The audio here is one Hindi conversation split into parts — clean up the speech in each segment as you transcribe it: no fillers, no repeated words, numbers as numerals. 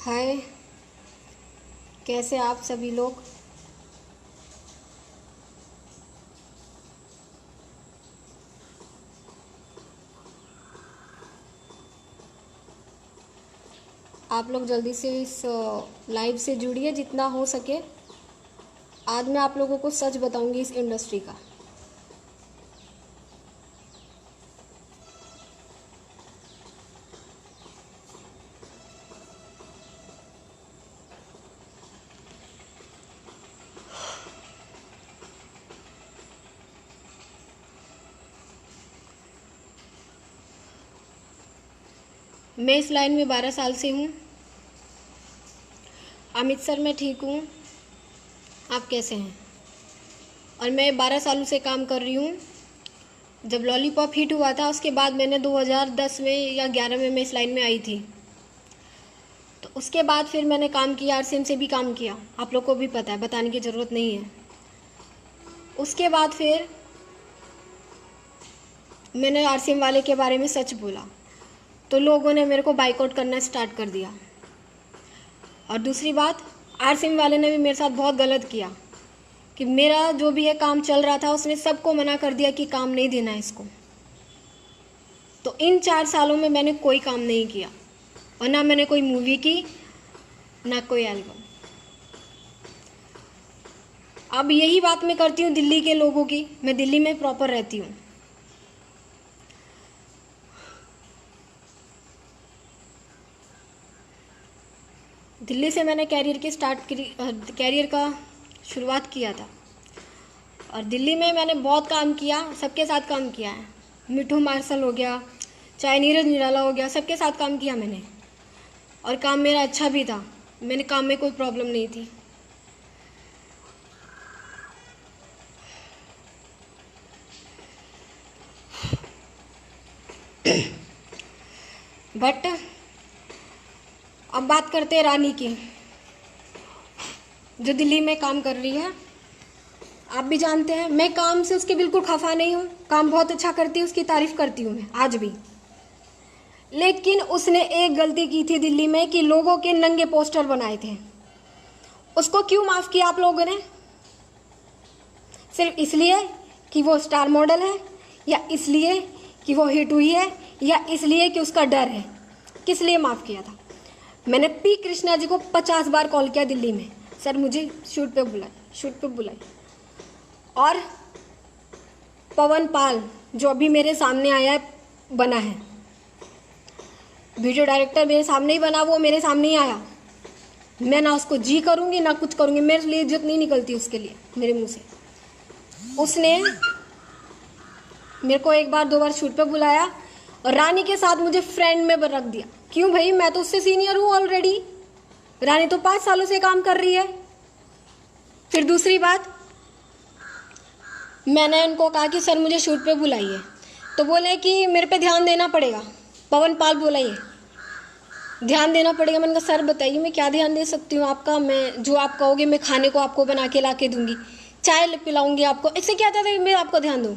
हाय, कैसे आप सभी लोग। आप लोग जल्दी से इस लाइव से जुड़िए जितना हो सके। आज मैं आप लोगों को सच बताऊंगी इस इंडस्ट्री का। मैं इस लाइन में 12 साल से हूँ। अमित सर, मैं ठीक हूँ, आप कैसे हैं? और मैं 12 सालों से काम कर रही हूँ। जब लॉलीपॉप हिट हुआ था उसके बाद मैंने 2010 में या 11 में मैं इस लाइन में आई थी। तो उसके बाद फिर मैंने काम किया, आरसीएम से भी काम किया, आप लोग को भी पता है, बताने की ज़रूरत नहीं है। उसके बाद फिर मैंने आरसीएम वाले के बारे में सच बोला तो लोगों ने मेरे को बाइकआउट करना स्टार्ट कर दिया। और दूसरी बात, आरसीएम वाले ने भी मेरे साथ बहुत गलत किया कि मेरा जो भी है काम चल रहा था उसने सबको मना कर दिया कि काम नहीं देना है इसको। तो इन 4 सालों में मैंने कोई काम नहीं किया और ना मैंने कोई मूवी की, ना कोई एल्बम। अब यही बात मैं करती हूँ दिल्ली के लोगों की। मैं दिल्ली में प्रॉपर रहती हूँ। दिल्ली से मैंने कैरियर का शुरुआत किया था। और दिल्ली में मैंने बहुत काम किया, सबके साथ काम किया है। मिठू मार्शल हो गया, चाहे नीरज निराला हो गया, सबके साथ काम किया मैंने। और काम मेरा अच्छा भी था, मैंने काम में कोई प्रॉब्लम नहीं थी। बट अब बात करते हैं रानी की, जो दिल्ली में काम कर रही है। आप भी जानते हैं मैं काम से उसके बिल्कुल खफा नहीं हूँ, काम बहुत अच्छा करती है, उसकी तारीफ करती हूँ मैं आज भी। लेकिन उसने एक गलती की थी दिल्ली में कि लोगों के नंगे पोस्टर बनाए थे। उसको क्यों माफ़ किया आप लोगों ने? सिर्फ इसलिए कि वो स्टार मॉडल है, या इसलिए कि वो हिट हुई है, या इसलिए कि उसका डर है? किस लिए माफ़ किया था? मैंने पी कृष्णा जी को 50 बार कॉल किया दिल्ली में, सर मुझे शूट पे बुलाए। और पवन पाल जो अभी मेरे सामने आया है, बना है वीडियो डायरेक्टर, मेरे सामने ही बना, वो मेरे सामने ही आया। मैं ना उसको जी करूँगी ना कुछ करूँगी, मेरे लिए इज्जत नहीं निकलती उसके लिए मेरे मुंह से। उसने मेरे को 1 बार 2 बार शूट पे बुलाया और रानी के साथ मुझे फ्रेंड में रख दिया। क्यों भाई, मैं तो उससे सीनियर हूँ ऑलरेडी। रानी तो 5 सालों से काम कर रही है। फिर दूसरी बात, मैंने उनको कहा कि सर मुझे शूट पे बुलाइए, तो बोले कि मेरे पे ध्यान देना पड़ेगा। पवन पाल बोला ये ध्यान देना पड़ेगा। मैंने कहा सर बताइए मैं क्या ध्यान दे सकती हूँ आपका? मैं जो आप कहोगे मैं खाने को आपको बना के ला के दूंगी, चाय पिलाऊंगी आपको, इससे क्या था मैं आपको ध्यान दूँ?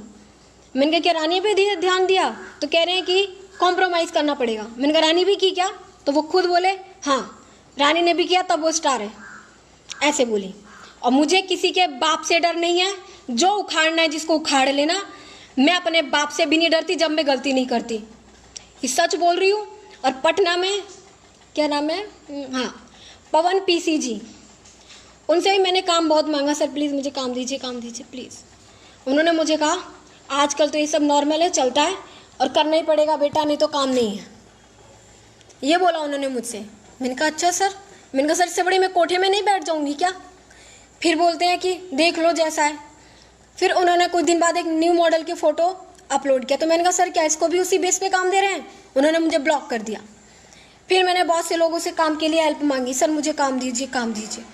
मैंने कहा क्या रानी पे ध्यान दिया? तो कह रहे हैं कि कॉम्प्रोमाइज़ करना पड़ेगा। मैंने कहा रानी भी की क्या? तो वो खुद बोले हाँ रानी ने भी किया, तब वो स्टार है, ऐसे बोली। और मुझे किसी के बाप से डर नहीं है, जो उखाड़ना है जिसको उखाड़ लेना। मैं अपने बाप से भी नहीं डरती जब मैं गलती नहीं करती, ये सच बोल रही हूँ। और पटना में क्या नाम है, हाँ पवन पीसी जी, उनसे भी मैंने काम बहुत मांगा, सर प्लीज़ मुझे काम दीजिए प्लीज़। उन्होंने मुझे कहा आजकल तो ये सब नॉर्मल है, चलता है और करना ही पड़ेगा बेटा, नहीं तो काम नहीं है, ये बोला उन्होंने मुझसे। मैंने कहा अच्छा सर। मैंने कहा सर इससे बड़ी मैं कोठे में नहीं बैठ जाऊंगी क्या? फिर बोलते हैं कि देख लो जैसा है। फिर उन्होंने कुछ दिन बाद एक न्यू मॉडल की फ़ोटो अपलोड किया, तो मैंने कहा सर क्या इसको भी उसी बेस पे काम दे रहे हैं? उन्होंने मुझे ब्लॉक कर दिया। फिर मैंने बहुत से लोगों से काम के लिए हेल्प मांगी, सर मुझे काम दीजिए।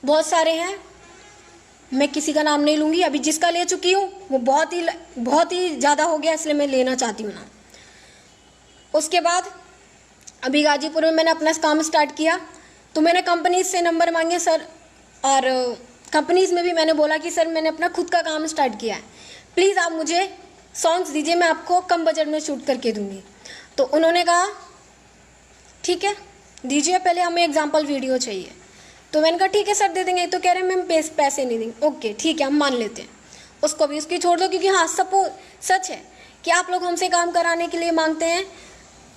बहुत सारे हैं, मैं किसी का नाम नहीं लूँगी। अभी जिसका ले चुकी हूँ वो बहुत ही ज़्यादा हो गया, इसलिए मैं लेना चाहती हूँ ना। उसके बाद अभी गाजीपुर में मैंने अपना काम स्टार्ट किया, तो मैंने कंपनीज से नंबर मांगे सर, और कंपनीज में भी मैंने बोला कि सर मैंने अपना खुद का काम स्टार्ट किया है, प्लीज़ आप मुझे सॉन्ग्स दीजिए, मैं आपको कम बजट में शूट करके दूँगी। तो उन्होंने कहा ठीक है दीजिए, पहले हमें एग्जाम्पल वीडियो चाहिए। तो मैंने कहा ठीक है सर दे देंगे। तो कह रहे हैं मैम पैसे नहीं देंगे। ओके ठीक है, हम मान लेते हैं, उसको भी उसकी छोड़ दो, क्योंकि हाँ सपोज सच है कि आप लोग हमसे काम कराने के लिए मांगते हैं,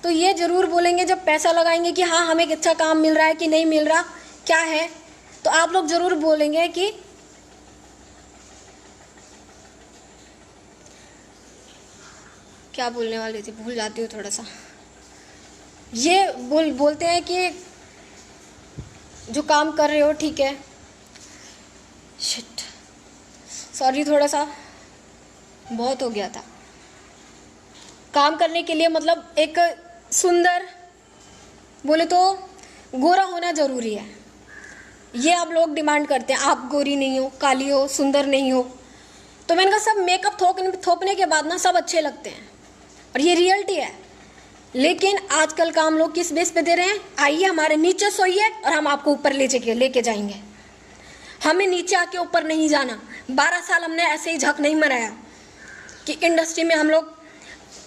तो ये ज़रूर बोलेंगे जब पैसा लगाएंगे कि हाँ हमें अच्छा काम मिल रहा है कि नहीं मिल रहा, क्या है, तो आप लोग ज़रूर बोलेंगे कि क्या बोलने वाली थी, भूल जाती हूँ थोड़ा सा। ये बोलते हैं कि जो काम कर रहे हो ठीक है, शिट सॉरी, थोड़ा सा बहुत हो गया था। काम करने के लिए मतलब एक सुंदर, बोले तो गोरा होना ज़रूरी है, ये आप लोग डिमांड करते हैं। आप गोरी नहीं हो, काली हो, सुंदर नहीं हो। तो मैंने कहा सब मेकअप थोपने के बाद ना सब अच्छे लगते हैं, और ये रियलिटी है। लेकिन आजकल का हम लोग किस बेस पे दे रहे हैं, आइए हमारे नीचे सोइए और हम आपको ऊपर लेके जाएंगे। हमें नीचे आके ऊपर नहीं जाना। 12 साल हमने ऐसे ही झक नहीं मराया कि इंडस्ट्री में हम लोग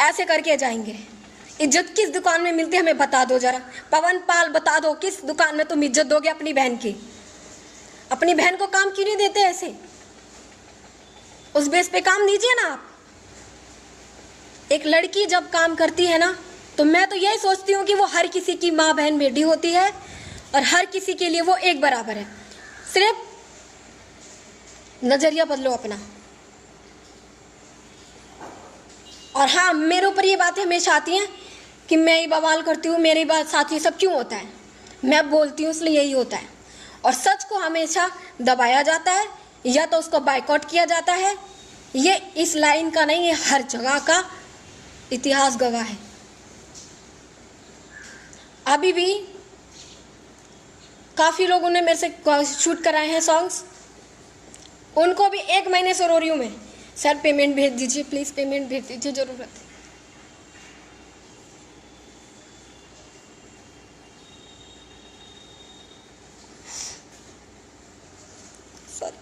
ऐसे करके जाएंगे। इज्जत किस दुकान में मिलती है हमें बता दो जरा। पवन पाल बता दो, किस दुकान में तुम इज्जत दोगे अपनी बहन की? अपनी बहन को काम क्यों नहीं देते ऐसे? उस बेस पे काम दीजिए ना आप। एक लड़की जब काम करती है ना, तो मैं तो यही सोचती हूँ कि वो हर किसी की माँ बहन बेटी होती है, और हर किसी के लिए वो एक बराबर है। सिर्फ नजरिया बदलो अपना। और हाँ, मेरे ऊपर ये बातें हमेशा आती हैं कि मैं ही बवाल करती हूँ, मेरी बात साथ ये सब क्यों होता है। मैं बोलती हूँ इसलिए यही होता है। और सच को हमेशा दबाया जाता है या तो उसको बायकॉट किया जाता है। ये इस लाइन का नहीं, ये हर जगह का इतिहास गवाह है। अभी भी काफ़ी लोगों ने मेरे से शूट कराए हैं सॉन्ग्स, उनको भी 1 महीने से रो रही हूँ मैं, सर पेमेंट भेज दीजिए प्लीज़, पेमेंट भेज दीजिए, ज़रूरत है। सॉरी।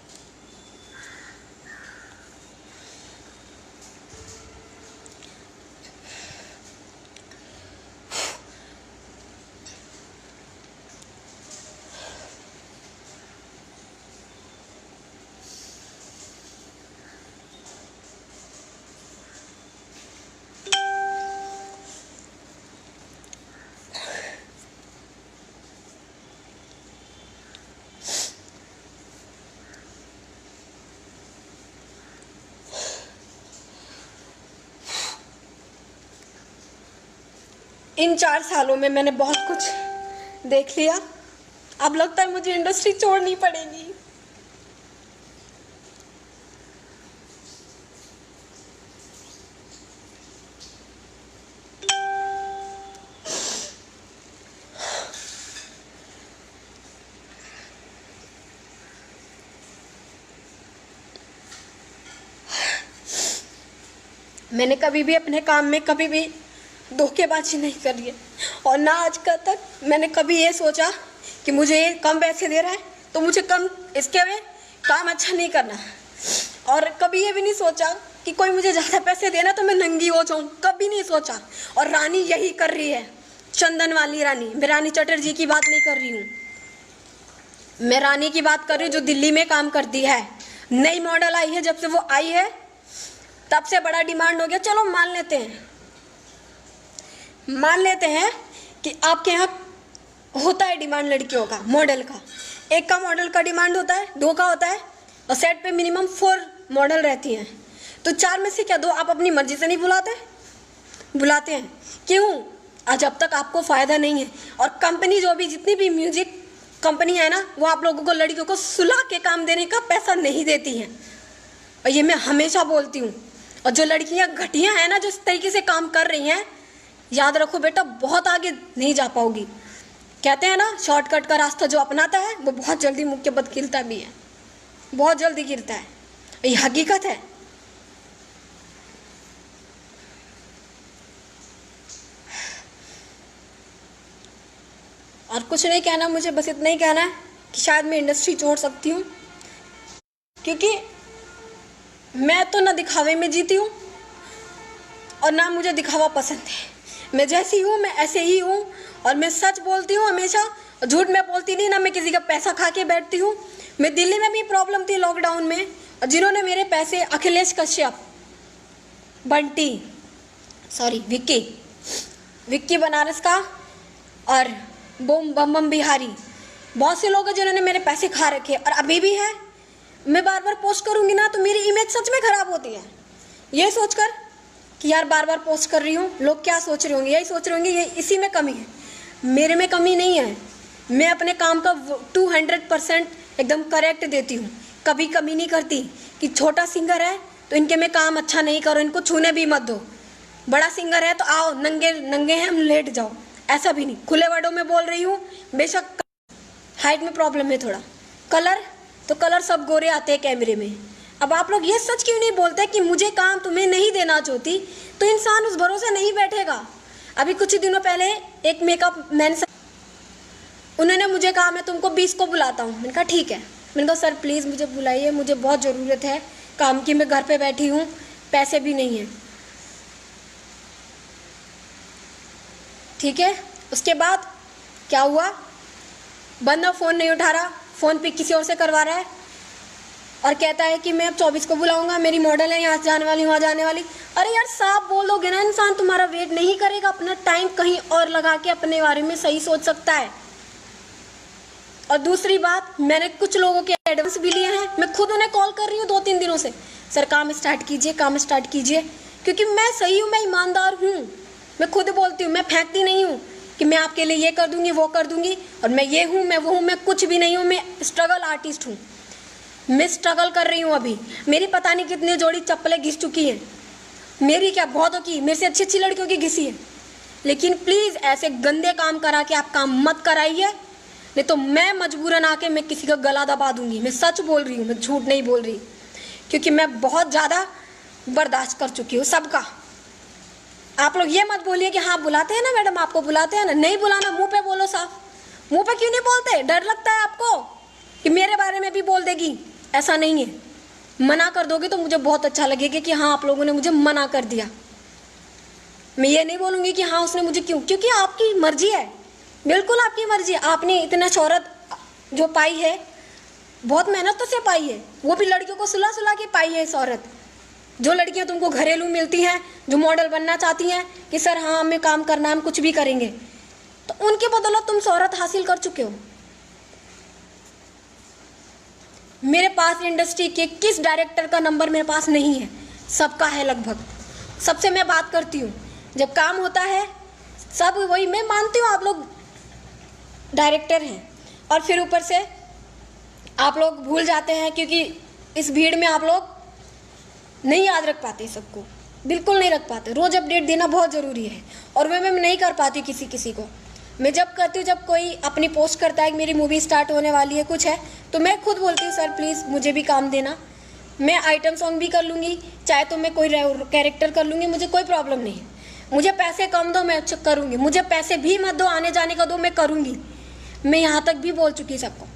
इन 4 सालों में मैंने बहुत कुछ देख लिया। अब लगता है मुझे इंडस्ट्री छोड़नी पड़ेगी। मैंने कभी भी अपने काम में कभी भी धोखेबाजी नहीं करी है, और ना आज का तक मैंने कभी ये सोचा कि मुझे ये कम पैसे दे रहा है तो मुझे कम इसके में काम अच्छा नहीं करना, और कभी ये भी नहीं सोचा कि कोई मुझे ज़्यादा पैसे देना तो मैं नंगी हो जाऊँ, कभी नहीं सोचा। और रानी यही कर रही है, चंदन वाली रानी। मैं रानी चटर्जी की बात नहीं कर रही हूँ, मैं रानी की बात कर रही हूँ जो दिल्ली में काम करती है। नई मॉडल आई है, जब से वो आई है तब से बड़ा डिमांड हो गया। चलो मान लेते हैं कि आपके यहाँ होता है डिमांड लड़कियों का, मॉडल का। एक का मॉडल का डिमांड होता है, 2 का होता है, और सेट पे मिनिमम 4 मॉडल रहती हैं। तो 4 में से क्या 2 आप अपनी मर्जी से नहीं बुलाते हैं? क्यों? जब तक आपको फ़ायदा नहीं है। और कंपनी जो भी जितनी भी म्यूजिक कंपनी है ना, वो आप लोगों को लड़कियों को सुला के काम देने का पैसा नहीं देती हैं, और ये मैं हमेशा बोलती हूँ। और जो लड़कियाँ घटिया हैं ना, जो इस तरीके से काम कर रही हैं, याद रखो बेटा, बहुत आगे नहीं जा पाओगी। कहते हैं ना, शॉर्टकट का रास्ता जो अपनाता है वो बहुत जल्दी मुक्के बद गिरता भी है, बहुत जल्दी गिरता है, ये हकीकत है। और कुछ नहीं कहना मुझे, बस इतना ही कहना है कि शायद मैं इंडस्ट्री छोड़ सकती हूँ, क्योंकि मैं तो ना दिखावे में जीती हूँ और ना मुझे दिखावा पसंद है। मैं जैसी हूँ मैं ऐसे ही हूँ, और मैं सच बोलती हूँ हमेशा, झूठ मैं बोलती नहीं, ना मैं किसी का पैसा खा के बैठती हूँ। मैं दिल्ली में भी प्रॉब्लम थी लॉकडाउन में, और जिन्होंने मेरे पैसे, अखिलेश कश्यप, बंटी, विक्की बनारस का, और बम बम बिहारी, बहुत से लोग हैं जिन्होंने मेरे पैसे खा रखे और अभी भी है। मैं बार बार पोस्ट करूँगी ना तो मेरी इमेज सच में ख़राब होती है, ये सोचकर कि यार बार बार पोस्ट कर रही हूँ, लोग क्या सोच रहे होंगे, यही सोच रहे होंगे ये इसी में कमी है। मेरे में कमी नहीं है, मैं अपने काम का 200% एकदम करेक्ट देती हूँ, कभी कमी नहीं करती कि छोटा सिंगर है तो इनके में काम अच्छा नहीं करो, इनको छूने भी मत दो। बड़ा सिंगर है तो आओ, नंगे नंगे हैं हम, लेट जाओ, ऐसा भी नहीं। खुले वर्डों में बोल रही हूँ। बेशक हाइट में प्रॉब्लम है थोड़ा, कलर सब गोरे आते हैं कैमरे में। अब आप लोग ये सच क्यों नहीं बोलते कि मुझे काम तुम्हें नहीं देना चाहती, तो इंसान उस भरोसे नहीं बैठेगा। अभी कुछ ही दिनों पहले एक मेकअप मैन, उन्होंने मुझे कहा मैं तुमको 20 को बुलाता हूँ। मैंने कहा ठीक है। मैंने कहा सर प्लीज़ मुझे बुलाइए, मुझे बहुत ज़रूरत है काम की, मैं घर पे बैठी हूँ, पैसे भी नहीं हैं। ठीक है। उसके बाद क्या हुआ, बंदा फ़ोन नहीं उठा रहा, फ़ोन पे किसी और से करवा रहा है और कहता है कि मैं अब 24 को बुलाऊंगा, मेरी मॉडल है, यहाँ से जाने वाली, वहाँ जाने वाली। अरे यार साफ बोल दोगे ना, इंसान तुम्हारा वेट नहीं करेगा, अपना टाइम कहीं और लगा के अपने बारे में सही सोच सकता है। और दूसरी बात, मैंने कुछ लोगों के एडवांस भी लिए हैं, मैं खुद उन्हें कॉल कर रही हूँ 2-3 दिनों से, सर काम स्टार्ट कीजिए, काम स्टार्ट कीजिए, क्योंकि मैं सही हूँ, मैं ईमानदार हूँ। मैं खुद बोलती हूँ, मैं फेंकती नहीं हूँ कि मैं आपके लिए ये कर दूंगी, वो कर दूंगी, और मैं ये हूँ, मैं वो हूँ, मैं कुछ भी नहीं हूँ, मैं स्ट्रगल आर्टिस्ट हूँ। मैं स्ट्रगल कर रही हूँ। अभी मेरी पता नहीं कितनी जोड़ी चप्पलें घिस चुकी हैं, मेरी क्या बहुतों की, मेरे से अच्छी अच्छी लड़कियों की घिसी है। लेकिन प्लीज़ ऐसे गंदे काम करा के आप काम मत कराइए, नहीं तो मैं मजबूरन आके मैं किसी का गला दबा दूंगी। मैं सच बोल रही हूँ, मैं झूठ नहीं बोल रही, क्योंकि मैं बहुत ज़्यादा बर्दाश्त कर चुकी हूँ सबका। आप लोग ये मत बोलिए कि हाँ बुलाते हैं ना मैडम, आपको बुलाते हैं ना, नहीं बुलाना, मुंह पे बोलो साफ। मुंह पे क्यों नहीं बोलते, डर लगता है आपको कि मेरे बारे में भी बोल देगी? ऐसा नहीं है, मना कर दोगे तो मुझे बहुत अच्छा लगेगा कि हाँ आप लोगों ने मुझे मना कर दिया। मैं ये नहीं बोलूँगी कि हाँ उसने मुझे क्यों, क्योंकि आपकी मर्जी है, बिल्कुल आपकी मर्जी है। आपने इतना शोहरत जो पाई है, बहुत मेहनत तो से पाई है, वो भी लड़कियों को सुला सुला के पाई है शोहरत। जो लड़कियां तुमको घरेलू मिलती हैं, जो मॉडल बनना चाहती हैं कि सर हाँ हमें काम करना है, हम कुछ भी करेंगे, तो उनके बदौलत तुम शोहरत हासिल कर चुके हो। मेरे पास इंडस्ट्री के किस डायरेक्टर का नंबर मेरे पास नहीं है, सबका है लगभग, सबसे मैं बात करती हूँ। जब काम होता है सब वही, मैं मानती हूँ आप लोग डायरेक्टर हैं, और फिर ऊपर से आप लोग भूल जाते हैं, क्योंकि इस भीड़ में आप लोग नहीं याद रख पाते सबको, बिल्कुल नहीं रख पाते। रोज़ अपडेट देना बहुत ज़रूरी है, और मैं नहीं कर पाती किसी को। मैं जब करती हूँ, जब कोई अपनी पोस्ट करता है कि मेरी मूवी स्टार्ट होने वाली है, कुछ है, तो मैं खुद बोलती हूँ सर प्लीज़ मुझे भी काम देना, मैं आइटम सॉन्ग भी कर लूँगी, चाहे तो मैं कोई कैरेक्टर कर लूँगी, मुझे कोई प्रॉब्लम नहीं है। मुझे पैसे कम दो, मैं करूँगी, मुझे पैसे भी मत दो, आने जाने का दो, मैं करूँगी। मैं यहाँ तक भी बोल चुकी सबको,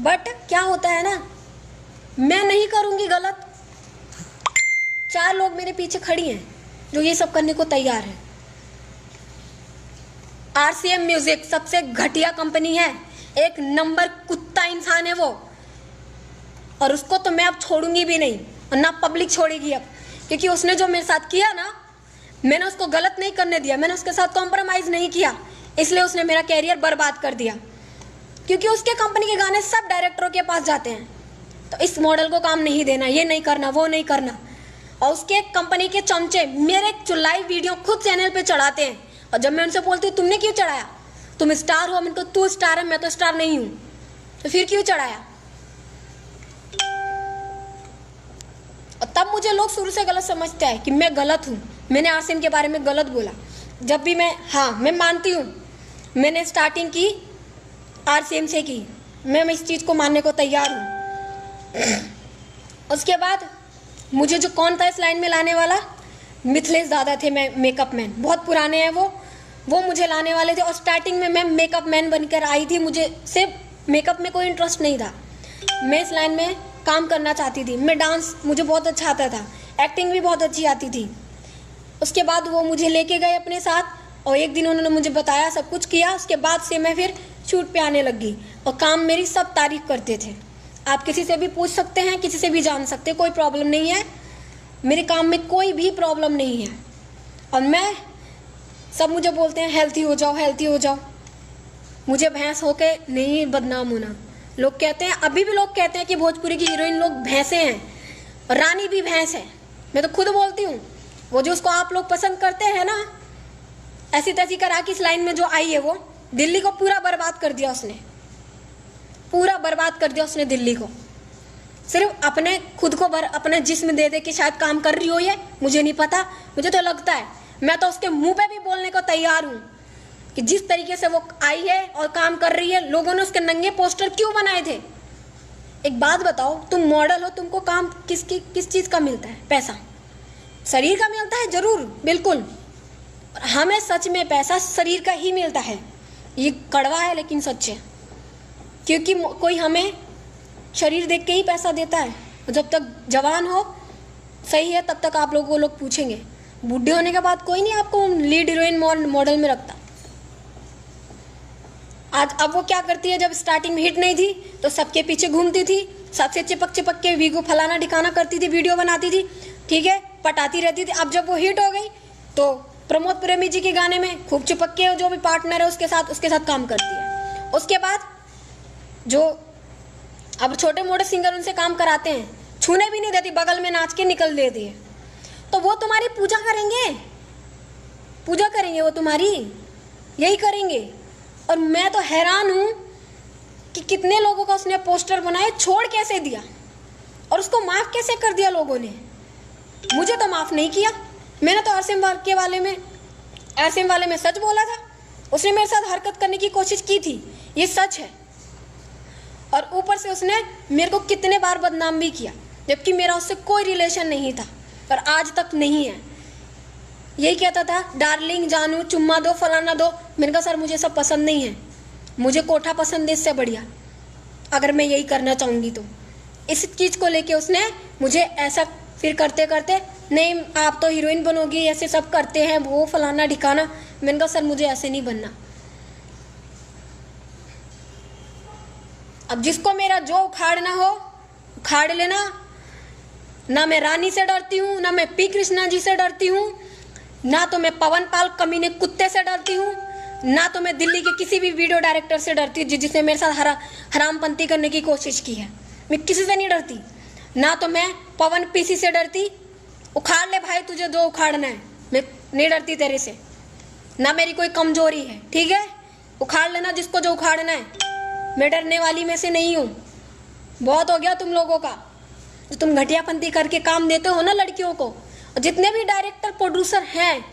बट क्या होता है ना, मैं नहीं करूँगी गलत, 4 लोग मेरे पीछे खड़ी हैं जो ये सब करने को तैयार है। RCM म्यूजिक सबसे घटिया कंपनी है, एक नंबर कुत्ता इंसान है वो, और उसको तो मैं अब छोड़ूंगी भी नहीं, और ना पब्लिक छोड़ेगी अब, क्योंकि उसने जो मेरे साथ किया ना, मैंने उसको गलत नहीं करने दिया, मैंने उसके साथ कॉम्प्रोमाइज़ नहीं किया, इसलिए उसने मेरा कैरियर बर्बाद कर दिया। क्योंकि उसके कंपनी के गाने सब डायरेक्टरों के पास जाते हैं, तो इस मॉडल को काम नहीं देना, ये नहीं करना, वो नहीं करना। और उसके कंपनी के चमचे मेरे लाइव वीडियो खुद चैनल पे चढ़ाते हैं, और जब मैं उनसे बोलती हूँ तुमने क्यों चढ़ाया, तुम स्टार हो, मैंने कहा तू स्टार है, मैं तो स्टार नहीं हूँ, तो फिर क्यों चढ़ाया? और तब मुझे लोग शुरू से गलत समझते हैं कि मैं गलत हूँ, मैंने RCM के बारे में गलत बोला। जब भी मैं मानती हूँ मैंने स्टार्टिंग की RCM से की, मैं इस चीज़ को मानने को तैयार हूँ। उसके बाद मुझे जो कौन था इस लाइन में लाने वाला, मिथिलेश दादा थे, मैं मेकअप मैन, बहुत पुराने हैं वो मुझे लाने वाले थे। और स्टार्टिंग में मैं मेकअप मैन बनकर आई थी, मुझे सिर्फ मेकअप में कोई इंटरेस्ट नहीं था, मैं इस लाइन में काम करना चाहती थी। मैं डांस मुझे बहुत अच्छा आता था, एक्टिंग भी बहुत अच्छी आती थी। उसके बाद वो मुझे लेके गए अपने साथ, और एक दिन उन्होंने मुझे बताया, सब कुछ किया, उसके बाद से मैं फिर शूट पे आने लगी और काम मेरी सब तारीफ करते थे। आप किसी से भी पूछ सकते हैं, किसी से भी जान सकते हैं, कोई प्रॉब्लम नहीं है, मेरे काम में कोई भी प्रॉब्लम नहीं है। और मैं, सब मुझे बोलते हैं हेल्थी हो जाओ, हेल्थी हो जाओ। मुझे भैंस होके नहीं बदनाम होना। लोग कहते हैं, अभी भी लोग कहते हैं कि भोजपुरी की हीरोइन लोग भैंसे हैं, और रानी भी भैंस है। मैं तो खुद बोलती हूँ, वो जो उसको आप लोग पसंद करते हैं ना, ऐसी तैसी करा के इस लाइन में जो आई है, वो दिल्ली को पूरा बर्बाद कर दिया उसने, पूरा बर्बाद कर दिया उसने दिल्ली को। सिर्फ अपने खुद को अपने जिस्म दे दे के शायद काम कर रही हो ये, मुझे नहीं पता। मुझे तो लगता है, मैं तो उसके मुंह पे भी बोलने को तैयार हूँ कि जिस तरीके से वो आई है और काम कर रही है, लोगों ने उसके नंगे पोस्टर क्यों बनाए थे। एक बात बताओ, तुम मॉडल हो, तुमको काम किस चीज़ का मिलता है? पैसा शरीर का मिलता है, जरूर, बिल्कुल। हमें सच में पैसा शरीर का ही मिलता है। ये कड़वा है लेकिन सच है, क्योंकि कोई हमें शरीर देख के ही पैसा देता है। जब तक जवान हो, सही है, तब तक आप लोग वो लोग पूछेंगे। बूढ़े होने के बाद कोई नहीं आपको लीड हीरोइन मॉडल में रखता। आज अब वो क्या करती है, जब स्टार्टिंग में हिट नहीं थी तो सबके पीछे घूमती थी, सबसे चिपक के वीगो फलाना ठिकाना करती थी, वीडियो बनाती थी, ठीक है, पटाती रहती थी। अब जब वो हिट हो गई तो प्रमोद प्रेमी जी के गाने में खूब चिपक के जो भी पार्टनर है उसके साथ काम करती है। उसके बाद जो अब छोटे मोटे सिंगर उनसे काम कराते हैं, छूने भी नहीं देती, बगल में नाच के निकल देती है। तो वो तुम्हारी पूजा करेंगे वो तुम्हारी, यही करेंगे। और मैं तो हैरान हूं कि कितने लोगों का उसने पोस्टर बनाए, छोड़ कैसे दिया और उसको माफ कैसे कर दिया लोगों ने। मुझे तो माफ नहीं किया। मैंने तो आरसीएम वाले में सच बोला था, उसने मेरे साथ हरकत करने की कोशिश की थी, ये सच है। और ऊपर से उसने मेरे को कितने बार बदनाम भी किया, जबकि मेरा उससे कोई रिलेशन नहीं था और आज तक नहीं है। यही कहता था, डार्लिंग, जानू, चुम्मा दो, फलाना दो। मैंने कहा सर मुझे सब पसंद नहीं है, मुझे कोठा पसंद है इससे बढ़िया, अगर मैं यही करना चाहूँगी तो। इस चीज़ को लेके उसने मुझे ऐसा फिर करते करते, नहीं आप तो हीरोइन बनोगी, ऐसे सब करते हैं, वो फलाना ठिकाना। मैंने कहा सर मुझे ऐसे नहीं बनना। अब जिसको मेरा जो उखाड़ना हो उखाड़ लेना। ना मैं रानी से डरती हूँ, ना मैं पी कृष्णा जी से डरती हूँ, ना तो मैं पवन पाल कमीने कुत्ते से डरती हूँ, ना तो मैं दिल्ली के किसी भी वीडियो डायरेक्टर से डरती हूँ जिसने मेरे साथ हरामपंती करने की कोशिश की है। मैं किसी से नहीं डरती। ना तो मैं पवन पीसी से डरती, उखाड़ ले भाई तुझे जो उखाड़ना है, मैं नहीं डरती तेरे से। ना मेरी कोई कमजोरी है, ठीक है, उखाड़ लेना जिसको जो उखाड़ना है। मैं डरने वाली में से नहीं हूँ। बहुत हो गया तुम लोगों का, जो तुम घटियापंती करके काम देते हो ना लड़कियों को। और जितने भी डायरेक्टर प्रोड्यूसर हैं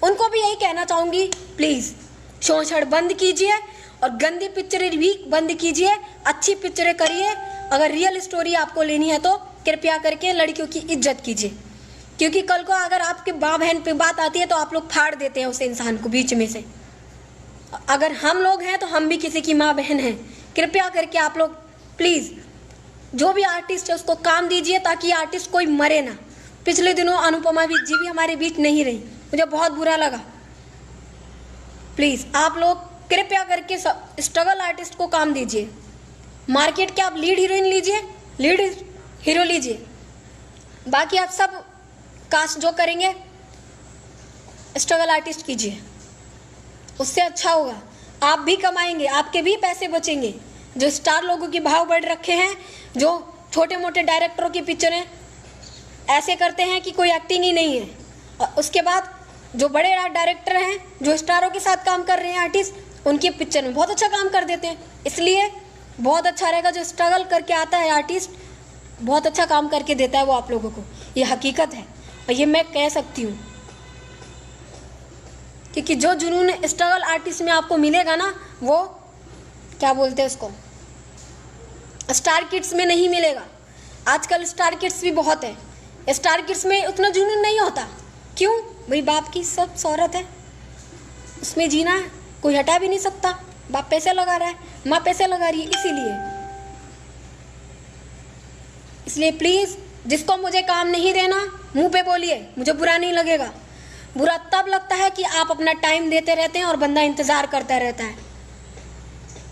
उनको भी यही कहना चाहूँगी, प्लीज़ शोषण बंद कीजिए और गंदी पिक्चरें भी बंद कीजिए, अच्छी पिक्चरें करिए। अगर रियल स्टोरी आपको लेनी है तो कृपया करके लड़कियों की इज्जत कीजिए, क्योंकि कल को अगर आपके माँ बहन पे बात आती है तो आप लोग फाड़ देते हैं उस इंसान को बीच में से। अगर हम लोग हैं तो हम भी किसी की माँ बहन हैं। कृपया करके आप लोग प्लीज़ जो भी आर्टिस्ट है उसको काम दीजिए, ताकि आर्टिस्ट कोई मरे ना। पिछले दिनों अनुपमा जी भी हमारे बीच नहीं रही, मुझे बहुत बुरा लगा। प्लीज़ आप लोग कृपया करके स्ट्रगल आर्टिस्ट को काम दीजिए। मार्केट के आप लीड हीरोइन लीजिए, लीड हीरो लीजिए, बाकी आप सब कास्ट जो करेंगे स्ट्रगल आर्टिस्ट कीजिए, उससे अच्छा होगा। आप भी कमाएंगे, आपके भी पैसे बचेंगे। जो स्टार लोगों के भाव बढ़ रखे हैं, जो छोटे मोटे डायरेक्टरों की पिक्चरें ऐसे करते हैं कि कोई एक्टिंग ही नहीं है, और उसके बाद जो बड़े डायरेक्टर हैं जो स्टारों के साथ काम कर रहे हैं आर्टिस्ट, उनकी पिक्चर में बहुत अच्छा काम कर देते हैं। इसलिए बहुत अच्छा रहेगा, जो स्ट्रगल करके आता है आर्टिस्ट बहुत अच्छा काम करके देता है वो आप लोगों को। ये हकीकत है और ये मैं कह सकती हूँ, क्योंकि जो जुनून स्ट्रगल आर्टिस्ट में आपको मिलेगा ना, वो क्या बोलते हैं उसको, स्टार किड्स में नहीं मिलेगा। आजकल स्टार किड्स भी बहुत है, स्टार किड्स में उतना जुनून नहीं होता। क्यों भाई, बाप की सब शौहरत है, उसमें जीना है, कोई हटा भी नहीं सकता। बाप पैसे लगा रहा है, माँ पैसे लगा रही है, इसलिए प्लीज़ जिसको मुझे काम नहीं देना मुंह पे बोलिए, मुझे बुरा नहीं लगेगा। बुरा तब लगता है कि आप अपना टाइम देते रहते हैं और बंदा इंतज़ार करता रहता है।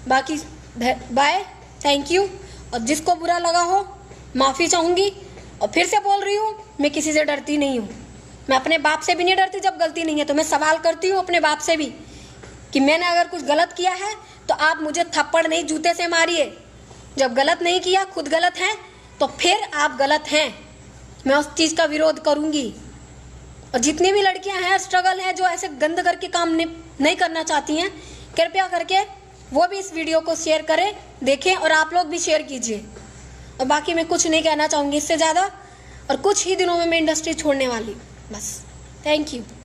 बाकी बाय, थैंक यू। और जिसको बुरा लगा हो माफ़ी चाहूँगी, और फिर से बोल रही हूँ, मैं किसी से डरती नहीं हूँ। मैं अपने बाप से भी नहीं डरती जब गलती नहीं है तो मैं सवाल करती हूँ अपने बाप से भी कि मैंने अगर कुछ गलत किया है तो आप मुझे थप्पड़ नहीं जूते से मारिए। जब गलत नहीं किया, खुद गलत हैं, तो फिर आप गलत हैं, मैं उस चीज़ का विरोध करूँगी। और जितनी भी लड़कियां हैं, स्ट्रगल है, जो ऐसे गंद करके काम नहीं करना चाहती हैं, कृपया करके वो भी इस वीडियो को शेयर करें, देखें, और आप लोग भी शेयर कीजिए। और बाकी मैं कुछ नहीं कहना चाहूँगी इससे ज़्यादा, और कुछ ही दिनों में मैं इंडस्ट्री छोड़ने वाली, बस। Thank you.